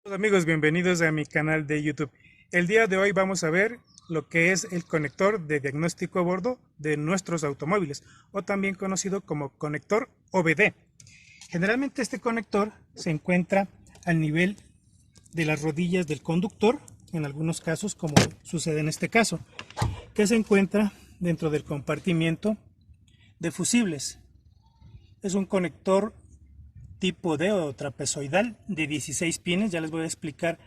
Hola amigos, bienvenidos a mi canal de YouTube. El día de hoy vamos a ver lo que es el conector de diagnóstico a bordo de nuestros automóviles, o también conocido como conector OBD. Generalmente este conector se encuentra al nivel de las rodillas del conductor, en algunos casos como sucede en este caso, que se encuentra dentro del compartimiento de fusibles. Es un conector tipo D o trapezoidal de 16 pines. Ya les voy a explicar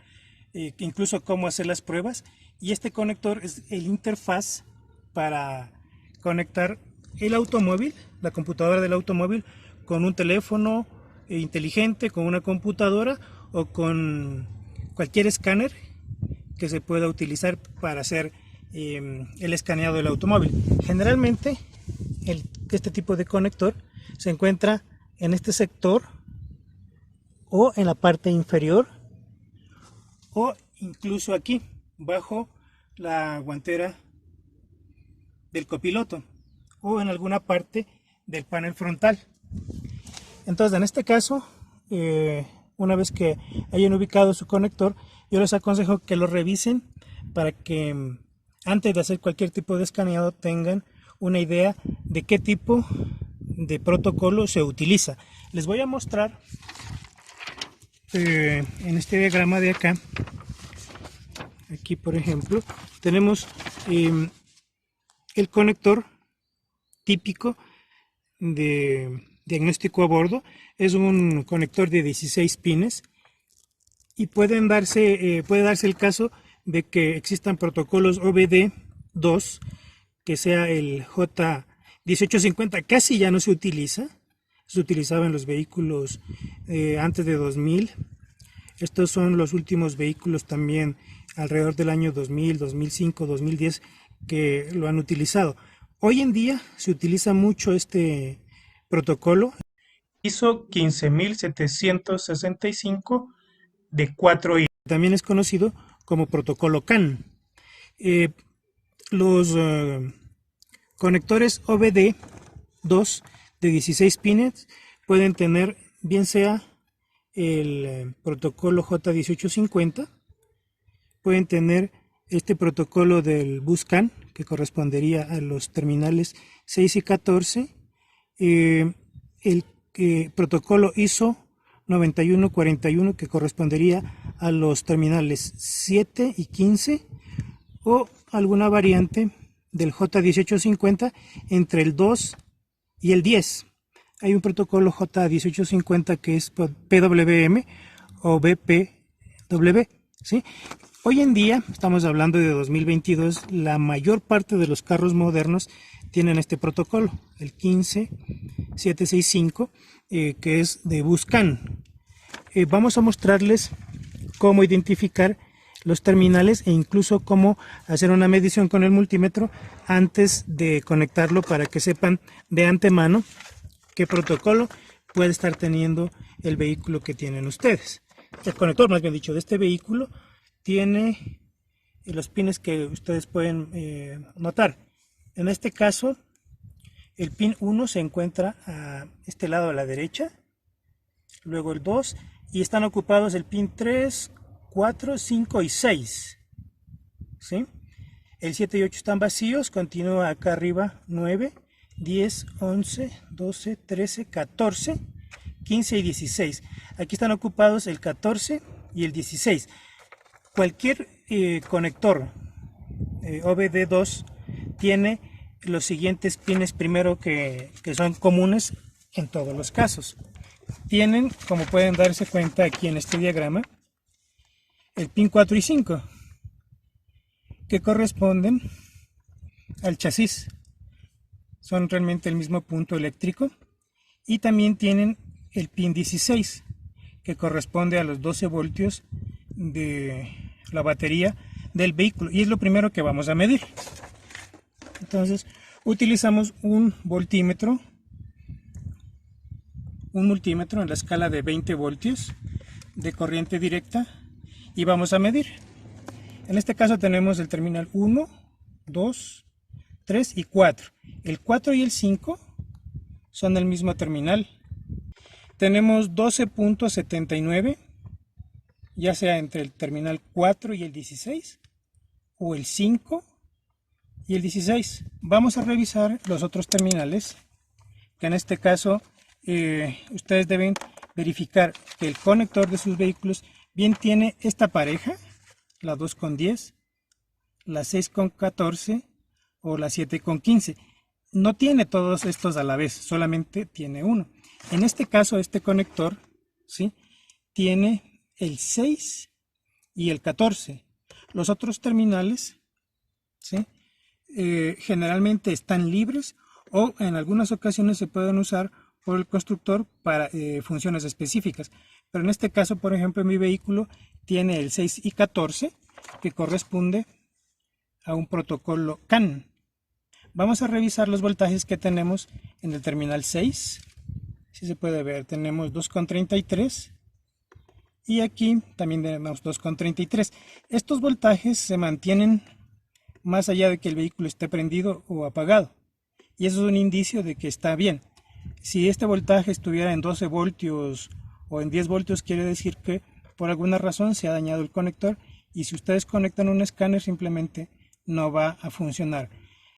incluso cómo hacer las pruebas. Y este conector es el interfaz para conectar el automóvil, la computadora del automóvil, con un teléfono inteligente, con una computadora o con cualquier escáner que se pueda utilizar para hacer el escaneado del automóvil. Generalmente este tipo de conector se encuentra en este sector o en la parte inferior o incluso aquí bajo la guantera del copiloto o en alguna parte del panel frontal. Entonces en este caso, una vez que hayan ubicado su conector, yo les aconsejo que lo revisen para que antes de hacer cualquier tipo de escaneado tengan una idea de qué tipo de protocolo se utiliza. Les voy a mostrar en este diagrama de acá. Aquí por ejemplo tenemos el conector típico de diagnóstico a bordo. Es un conector de 16 pines y puede darse el caso de que existan protocolos OBD2, que sea el J1850. Casi ya no se utiliza, se utilizaba en los vehículos antes de 2000. Estos son los últimos vehículos también alrededor del año 2000, 2005, 2010 que lo han utilizado. Hoy en día se utiliza mucho este protocolo ISO 15765 de 4i. También es conocido como protocolo CAN. Los conectores OBD2 de 16 pines pueden tener bien sea el protocolo J1850, pueden tener este protocolo del BusCAN, que correspondería a los terminales 6 y 14, el protocolo ISO 9141, que correspondería a los terminales 7 y 15, o alguna variante del J1850 entre el 2 y el 10. Hay un protocolo J1850 que es PWM o BPW, ¿sí? Hoy en día, estamos hablando de 2022, la mayor parte de los carros modernos tienen este protocolo, el 15765, que es de BusCAN. Vamos a mostrarles cómo identificar los terminales e incluso cómo hacer una medición con el multímetro antes de conectarlo, para que sepan de antemano qué protocolo puede estar teniendo el vehículo que tienen ustedes. El conector, más bien dicho, de este vehículo tiene los pines que ustedes pueden notar. En este caso, el pin 1 se encuentra a este lado a la derecha, luego el 2, y están ocupados el pin 3, 4, 5 y 6. ¿Sí? El 7 y 8 están vacíos, continúa acá arriba 9, 10, 11, 12, 13, 14, 15 y 16. Aquí están ocupados el 14 y el 16. Cualquier conector OBD2 tiene los siguientes pines primero que son comunes en todos los casos. Tienen, como pueden darse cuenta aquí en este diagrama, el pin 4 y 5, que corresponden al chasis. Son realmente el mismo punto eléctrico. Y también tienen el pin 16, que corresponde a los 12 voltios de la batería del vehículo, y es lo primero que vamos a medir. Entonces utilizamos un multímetro en la escala de 20 voltios de corriente directa, y vamos a medir. En este caso tenemos el terminal 1, 2, 3 y 4. El 4 y el 5 son el mismo terminal. Tenemos 12.79 ya sea entre el terminal 4 y el 16 o el 5 y el 16. Vamos a revisar los otros terminales, que en este caso ustedes deben verificar que el conector de sus vehículos bien tiene esta pareja, la 2,10, la 6,14 o la 7,15. No tiene todos estos a la vez, solamente tiene uno. En este caso, este conector, ¿sí?, tiene el 6 y el 14. Los otros terminales, ¿sí?, generalmente están libres o en algunas ocasiones se pueden usar por el constructor para funciones específicas. Pero en este caso, por ejemplo, mi vehículo tiene el 6 y 14, que corresponde a un protocolo CAN. Vamos a revisar los voltajes que tenemos en el terminal 6. Si se puede ver, tenemos 2,33 y aquí también tenemos 2,33. Estos voltajes se mantienen más allá de que el vehículo esté prendido o apagado, y eso es un indicio de que está bien. Si este voltaje estuviera en 12 voltios o en 10 voltios, quiere decir que por alguna razón se ha dañado el conector, y si ustedes conectan un escáner simplemente no va a funcionar.